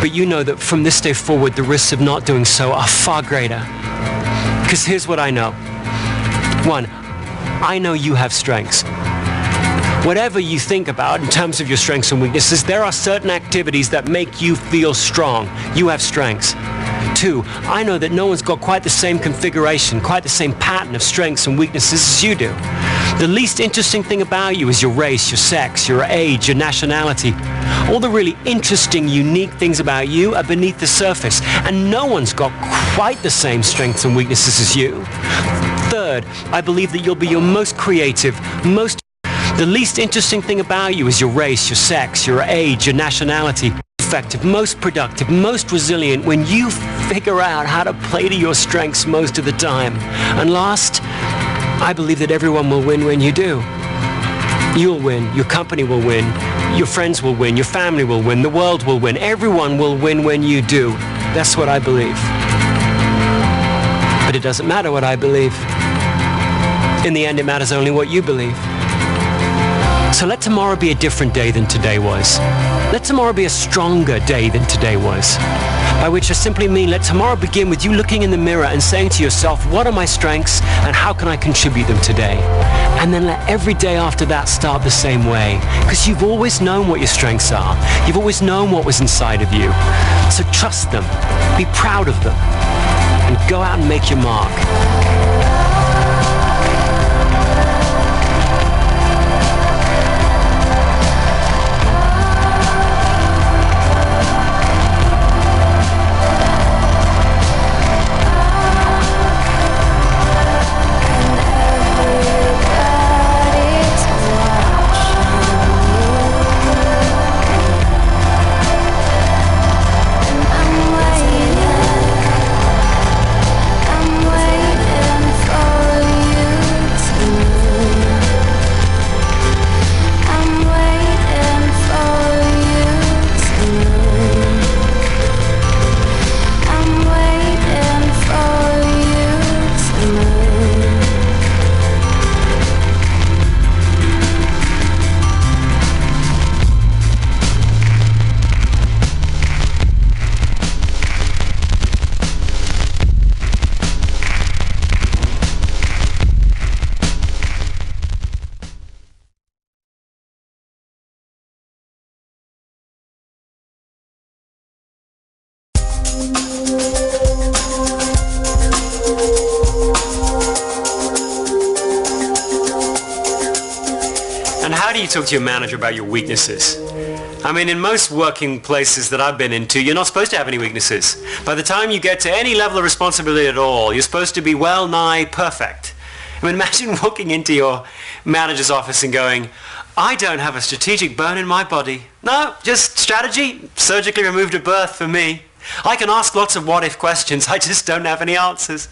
But you know that from this day forward, the risks of not doing so are far greater. Because here's what I know. One, I know you have strengths. Whatever you think about in terms of your strengths and weaknesses, there are certain activities that make you feel strong. You have strengths. Two, I know that no one's got quite the same configuration, quite the same pattern of strengths and weaknesses as you do. The least interesting thing about you is your race, your sex, your age, your nationality. All the really interesting, unique things about you are beneath the surface, and no one's got quite the same strengths and weaknesses as you. Third, I believe that you'll be your most creative, the least interesting thing about you is your race, your sex, your age, your nationality. Effective, most productive, most resilient when you figure out how to play to your strengths most of the time. And last, I believe that everyone will win when you do. You'll win, your company will win, your friends will win, your family will win, the world will win, everyone will win when you do. That's what I believe. But it doesn't matter what I believe. In the end, it matters only what you believe. So let tomorrow be a different day than today was. Let tomorrow be a stronger day than today was. By which I simply mean let tomorrow begin with you looking in the mirror and saying to yourself, what are my strengths and how can I contribute them today? And then let every day after that start the same way. Because you've always known what your strengths are. You've always known what was inside of you. So trust them, be proud of them, and go out and make your mark. And how do you talk to your manager about your weaknesses? I mean, in most working places that I've been into, you're not supposed to have any weaknesses. By the time you get to any level of responsibility at all, you're supposed to be well nigh perfect. I mean, imagine walking into your manager's office and going, I don't have a strategic bone in my body. No, just strategy, surgically removed at birth for me. I can ask lots of what-if questions, I just don't have any answers.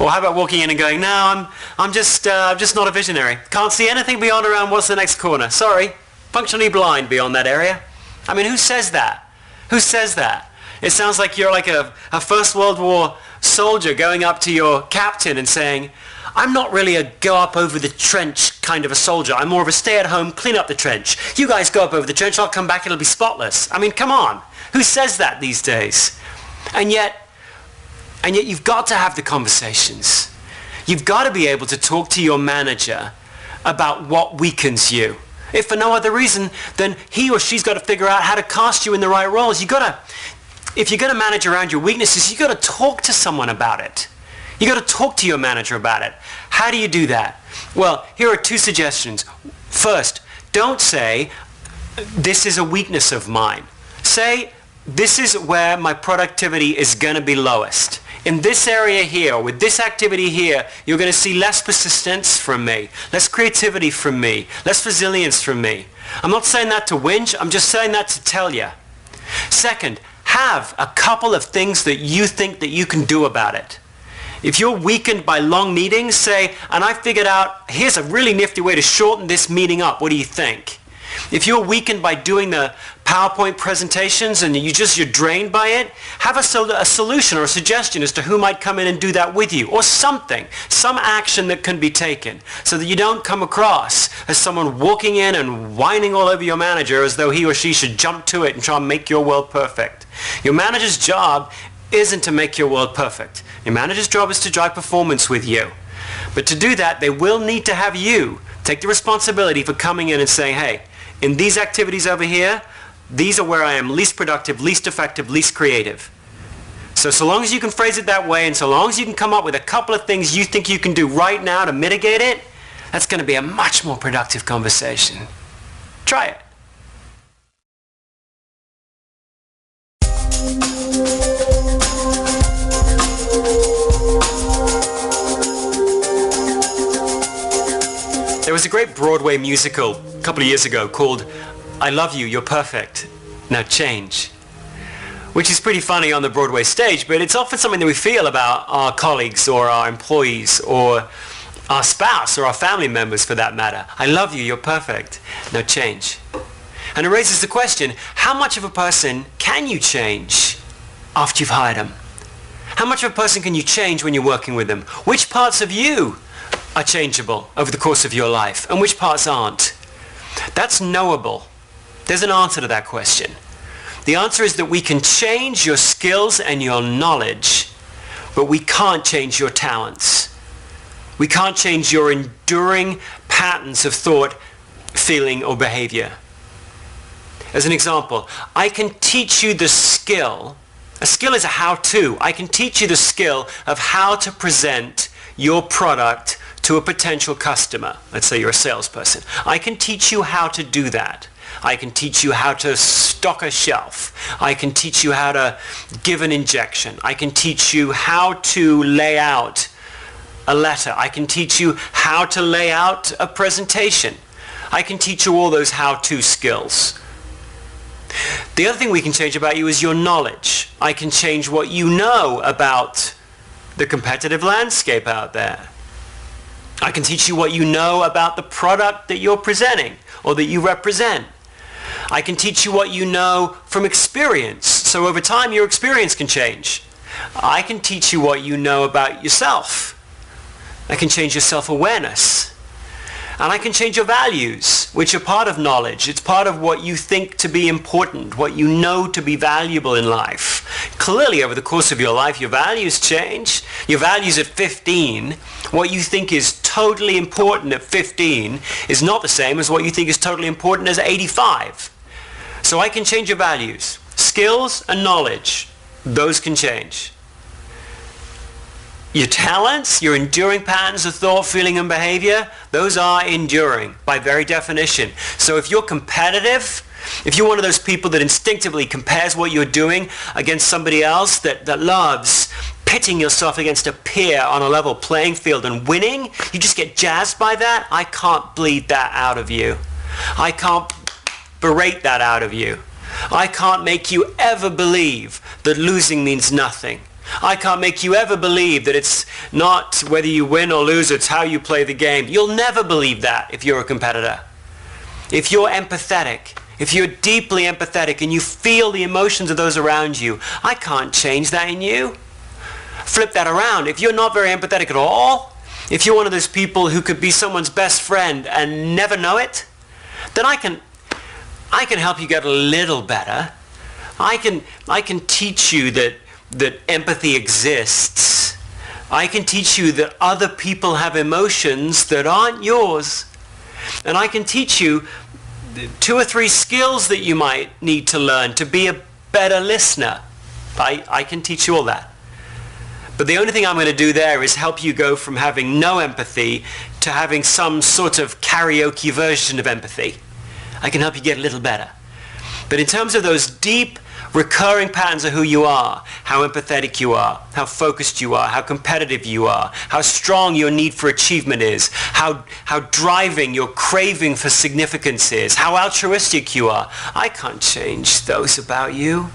Or how about walking in and going, no, I'm just not a visionary. Can't see anything beyond around what's the next corner. Sorry, functionally blind beyond that area. I mean, who says that? Who says that? It sounds like you're like a First World War soldier going up to your captain and saying, I'm not really a go up over the trench kind of a soldier. I'm more of a stay at home, clean up the trench. You guys go up over the trench, I'll come back, it'll be spotless. I mean, come on. Who says that these days? And yet you've got to have the conversations. You've got to be able to talk to your manager about what weakens you. If for no other reason, then he or she's got to figure out how to cast you in the right roles. If you're going to manage around your weaknesses, you've got to talk to someone about it. You've got to talk to your manager about it. How do you do that? Well, here are two suggestions. First, don't say, this is a weakness of mine. Say, this is where my productivity is going to be lowest. In this area here, or with this activity here, you're going to see less persistence from me, less creativity from me, less resilience from me. I'm not saying that to whinge, I'm just saying that to tell you. Second, have a couple of things that you think that you can do about it. If you're weakened by long meetings, say, and I figured out, here's a really nifty way to shorten this meeting up, what do you think? If you're weakened by doing the PowerPoint presentations and you're drained by it, have a solution or a suggestion as to who might come in and do that with you, or something, some action that can be taken so that you don't come across as someone walking in and whining all over your manager as though he or she should jump to it and try and make your world perfect. Your manager's job isn't to make your world perfect. Your manager's job is to drive performance with you. But to do that, they will need to have you take the responsibility for coming in and saying, hey, in these activities over here, these are where I am least productive, least effective, least creative. So long as you can phrase it that way, and so long as you can come up with a couple of things you think you can do right now to mitigate it, that's going to be a much more productive conversation. Try it. There was a great Broadway musical a couple of years ago called I Love You, You're Perfect, Now Change, which is pretty funny on the Broadway stage, but it's often something that we feel about our colleagues or our employees or our spouse or our family members for that matter. I love you, you're perfect, now change. And it raises the question, how much of a person can you change after you've hired them? How much of a person can you change when you're working with them? Which parts of you are changeable over the course of your life and which parts aren't? That's knowable. There's an answer to that question. The answer is that we can change your skills and your knowledge, but we can't change your talents. We can't change your enduring patterns of thought, feeling, or behavior. As an example, I can teach you the skill. A skill is a how-to. I can teach you the skill of how to present your product to a potential customer. Let's say you're a salesperson. I can teach you how to do that. I can teach you how to stock a shelf. I can teach you how to give an injection. I can teach you how to lay out a letter. I can teach you how to lay out a presentation. I can teach you all those how-to skills. The other thing we can change about you is your knowledge. I can change what you know about the competitive landscape out there. I can teach you what you know about the product that you're presenting or that you represent. I can teach you what you know from experience. So over time, your experience can change. I can teach you what you know about yourself. I can change your self-awareness. And I can change your values, which are part of knowledge. It's part of what you think to be important, what you know to be valuable in life. Clearly, over the course of your life, your values change. Your values at 15, what you think is totally important at 15 is not the same as what you think is totally important as 85. So I can change your values. Skills and knowledge, those can change. Your talents, your enduring patterns of thought, feeling, and behavior, those are enduring by very definition. So if you're competitive, if you're one of those people that instinctively compares what you're doing against somebody else, that loves pitting yourself against a peer on a level playing field and winning, you just get jazzed by that, I can't bleed that out of you. I can't berate that out of you. I can't make you ever believe that losing means nothing. I can't make you ever believe that it's not whether you win or lose, it's how you play the game. You'll never believe that if you're a competitor. If you're empathetic, if you're deeply empathetic and you feel the emotions of those around you, I can't change that in you. Flip that around. If you're not very empathetic at all, if you're one of those people who could be someone's best friend and never know it, then I can help you get a little better. I can teach you that empathy exists. I can teach you that other people have emotions that aren't yours. And I can teach you 2 or 3 skills that you might need to learn to be a better listener. I can teach you all that. But the only thing I'm going to do there is help you go from having no empathy to having some sort of karaoke version of empathy. I can help you get a little better. But in terms of those deep, recurring patterns of who you are, how empathetic you are, how focused you are, how competitive you are, how strong your need for achievement is, how driving your craving for significance is, how altruistic you are, I can't change those about you.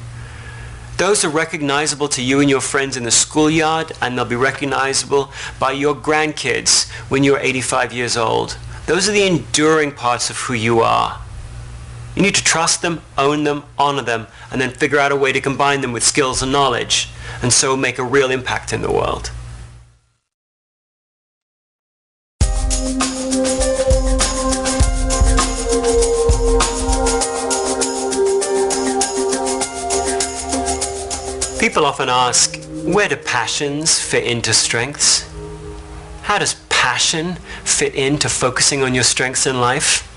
Those are recognizable to you and your friends in the schoolyard, and they'll be recognizable by your grandkids when you're 85 years old. Those are the enduring parts of who you are. You need to trust them, own them, honor them, and then figure out a way to combine them with skills and knowledge, and so make a real impact in the world. People often ask, where do passions fit into strengths? How does passion fit into focusing on your strengths in life?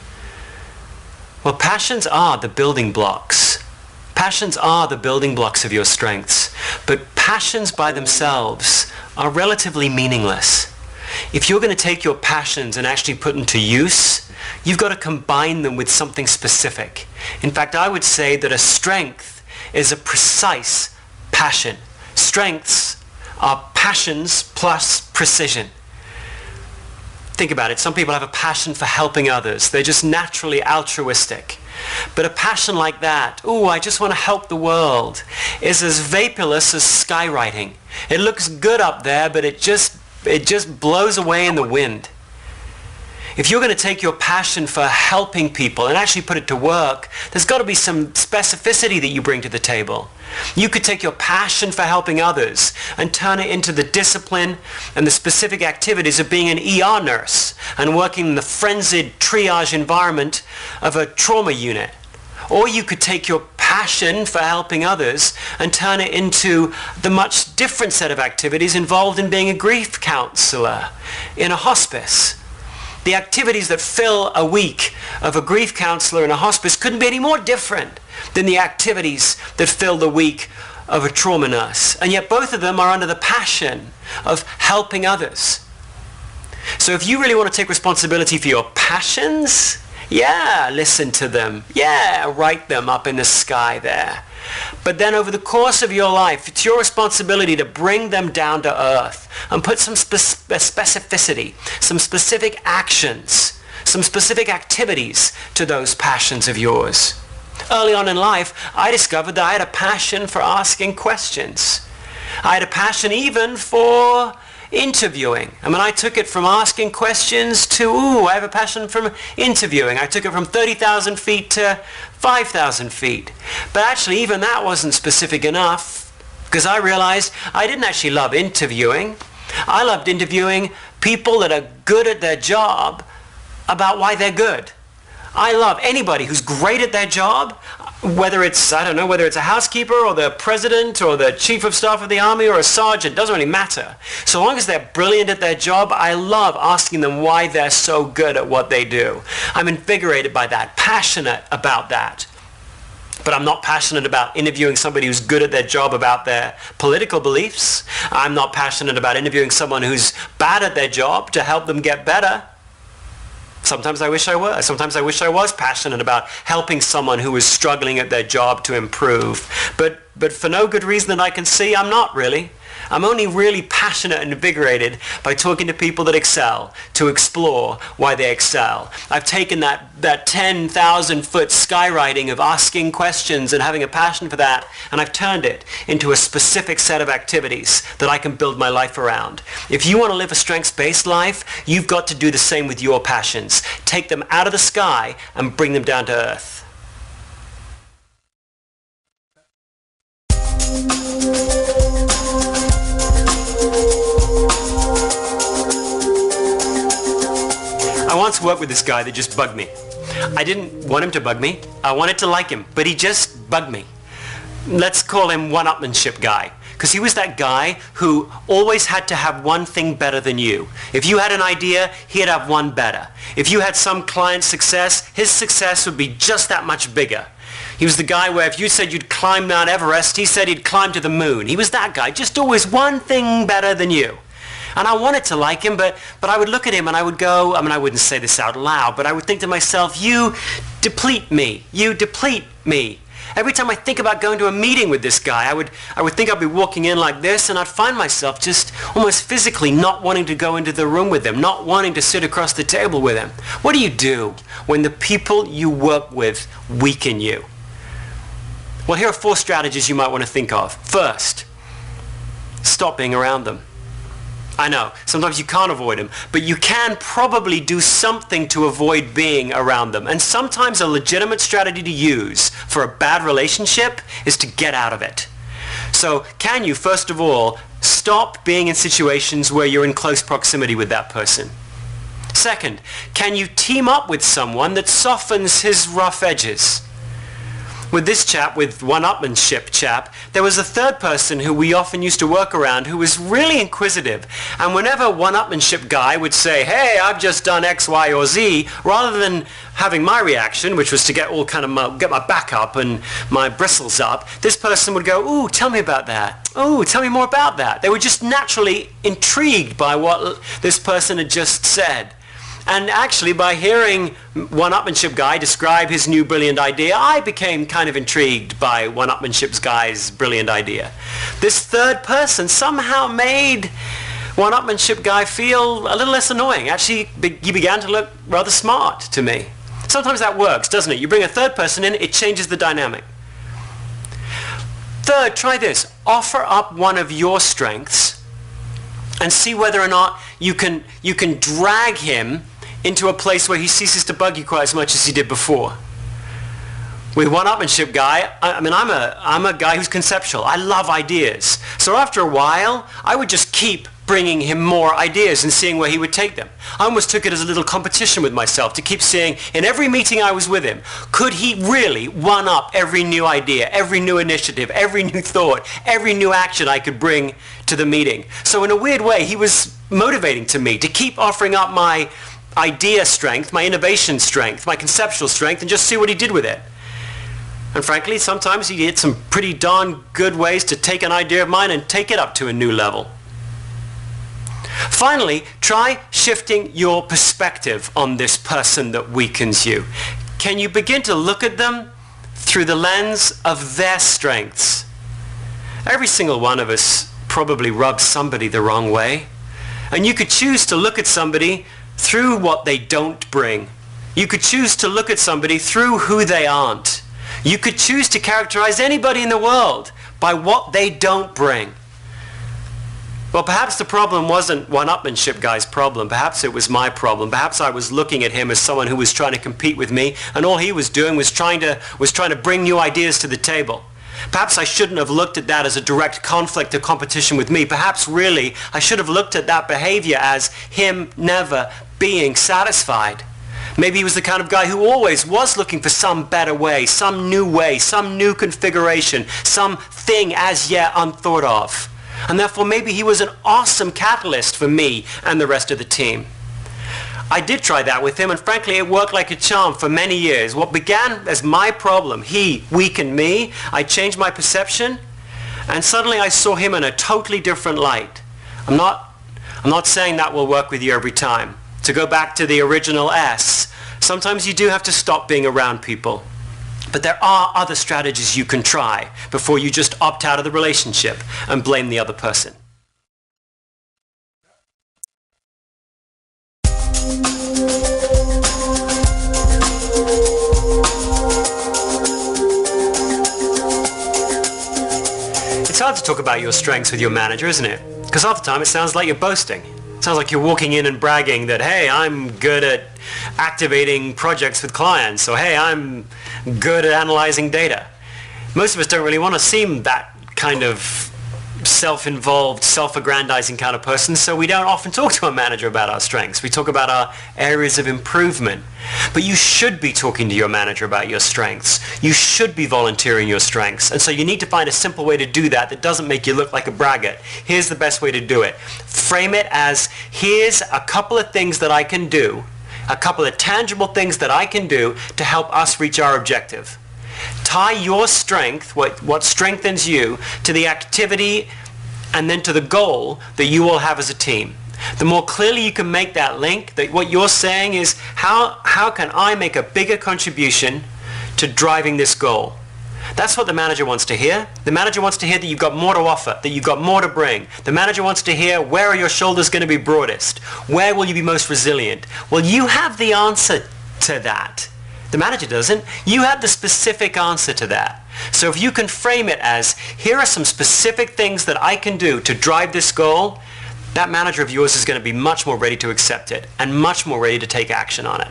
Well, passions are the building blocks. Passions are the building blocks of your strengths. But passions by themselves are relatively meaningless. If you're going to take your passions and actually put them to use, you've got to combine them with something specific. In fact, I would say that a strength is a precise passion. Strengths are passions plus precision. Think about it. Some people have a passion for helping others. They're just naturally altruistic. But a passion like that, ooh, I just want to help the world, is as vaporless as skywriting. It looks good up there, but it just blows away in the wind. If you're going to take your passion for helping people and actually put it to work, there's got to be some specificity that you bring to the table. You could take your passion for helping others and turn it into the discipline and the specific activities of being an ER nurse and working in the frenzied triage environment of a trauma unit. Or you could take your passion for helping others and turn it into the much different set of activities involved in being a grief counselor in a hospice. The activities that fill a week of a grief counselor in a hospice couldn't be any more different than the activities that fill the week of a trauma nurse. And yet both of them are under the passion of helping others. So if you really want to take responsibility for your passions, yeah, listen to them. Yeah, write them up in the sky there. But then over the course of your life, it's your responsibility to bring them down to earth and put some specificity, some specific actions, some specific activities to those passions of yours. Early on in life, I discovered that I had a passion for asking questions. I had a passion even for interviewing. I mean, I took it from asking questions to, I have a passion from interviewing. I took it from 30,000 feet to 5,000 feet. But actually, even that wasn't specific enough, because I realized I didn't actually love interviewing. I loved interviewing people that are good at their job about why they're good. I love anybody who's great at their job, whether it's, I don't know, whether it's a housekeeper or the president or the chief of staff of the army or a sergeant, doesn't really matter. So long as they're brilliant at their job, I love asking them why they're so good at what they do. I'm invigorated by that, passionate about that. But I'm not passionate about interviewing somebody who's good at their job about their political beliefs. I'm not passionate about interviewing someone who's bad at their job to help them get better. Sometimes I wish I was. Sometimes I wish I was passionate about helping someone who was struggling at their job to improve. But for no good reason that I can see, I'm not really. I'm only really passionate and invigorated by talking to people that excel, to explore why they excel. I've taken that 10,000-foot skywriting of asking questions and having a passion for that, and I've turned it into a specific set of activities that I can build my life around. If you want to live a strengths-based life, you've got to do the same with your passions. Take them out of the sky and bring them down to earth. I once worked with this guy that just bugged me. I didn't want him to bug me. I wanted to like him, but he just bugged me. Let's call him one-upmanship guy, because he was that guy who always had to have one thing better than you. If you had an idea, he'd have one better. If you had some client success, his success would be just that much bigger. He was the guy where if you said you'd climb Mount Everest, he said he'd climb to the moon. He was that guy, just always one thing better than you. And I wanted to like him, but I would look at him and I would go, I mean, I wouldn't say this out loud, but I would think to myself, you deplete me. You deplete me. Every time I think about going to a meeting with this guy, I would think I'd be walking in like this, and I'd find myself just almost physically not wanting to go into the room with him, not wanting to sit across the table with him. What do you do when the people you work with weaken you? Well, here are 4 strategies you might want to think of. First, stop being around them. I know, sometimes you can't avoid them, but you can probably do something to avoid being around them. And sometimes a legitimate strategy to use for a bad relationship is to get out of it. So can you, first of all, stop being in situations where you're in close proximity with that person? Second, can you team up with someone that softens his rough edges? With this chap, with one-upmanship chap, there was a third person who we often used to work around who was really inquisitive. And whenever one-upmanship guy would say, hey, I've just done X, Y, or Z, rather than having my reaction, which was to get all kind of get my back up and my bristles up, this person would go, ooh, tell me about that. Ooh, tell me more about that. They were just naturally intrigued by what this person had just said. And actually, by hearing one-upmanship guy describe his new brilliant idea, I became kind of intrigued by one-upmanship guy's brilliant idea. This third person somehow made one-upmanship guy feel a little less annoying. Actually, he began to look rather smart to me. Sometimes that works, doesn't it? You bring a third person in, it changes the dynamic. Third, try this. Offer up one of your strengths and see whether or not you can drag him into a place where he ceases to bug you quite as much as he did before. With one-upmanship guy, I'm a guy who's conceptual. I love ideas. So after a while, I would just keep bringing him more ideas and seeing where he would take them. I almost took it as a little competition with myself to keep seeing, in every meeting I was with him, could he really one-up every new idea, every new initiative, every new thought, every new action I could bring to the meeting. So in a weird way, he was motivating to me to keep offering up my idea strength, my innovation strength, my conceptual strength, and just see what he did with it. And frankly, sometimes he had some pretty darn good ways to take an idea of mine and take it up to a new level. Finally, try shifting your perspective on this person that weakens you. Can you begin to look at them through the lens of their strengths? Every single one of us probably rubs somebody the wrong way. And you could choose to look at somebody through what they don't bring. You could choose to look at somebody through who they aren't. You could choose to characterize anybody in the world by what they don't bring. Well, perhaps the problem wasn't one-upmanship guy's problem. Perhaps it was my problem. Perhaps I was looking at him as someone who was trying to compete with me, and all he was doing was trying to bring new ideas to the table. Perhaps I shouldn't have looked at that as a direct conflict or competition with me. Perhaps really I should have looked at that behavior as him never being satisfied. Maybe he was the kind of guy who always was looking for some better way, some new configuration, some thing as yet unthought of. And therefore maybe he was an awesome catalyst for me and the rest of the team. I did try that with him, and frankly it worked like a charm for many years. What began as my problem, he weakened me, I changed my perception, and suddenly I saw him in a totally different light. I'm not saying that will work with you every time. To go back to the original S, sometimes you do have to stop being around people. But there are other strategies you can try before you just opt out of the relationship and blame the other person. It's hard to talk about your strengths with your manager, isn't it? Because half the time it sounds like you're boasting. It sounds like you're walking in and bragging that, hey, I'm good at activating projects with clients, or hey, I'm good at analyzing data. Most of us don't really want to seem that kind of self-involved, self-aggrandizing kind of person, so we don't often talk to our manager about our strengths. We talk about our areas of improvement. But you should be talking to your manager about your strengths. You should be volunteering your strengths. And so you need to find a simple way to do that that doesn't make you look like a braggart. Here's the best way to do it. Frame it as, here's a couple of things that I can do, a couple of tangible things that I can do to help us reach our objective. Tie your strength, what strengthens you, to the activity and then to the goal that you all have as a team. The more clearly you can make that link, that what you're saying is, how can I make a bigger contribution to driving this goal? That's what the manager wants to hear. The manager wants to hear that you've got more to offer, that you've got more to bring. The manager wants to hear, where are your shoulders going to be broadest? Where will you be most resilient? Well, you have the answer to that. The manager doesn't. You have the specific answer to that. So if you can frame it as, here are some specific things that I can do to drive this goal, that manager of yours is going to be much more ready to accept it and much more ready to take action on it.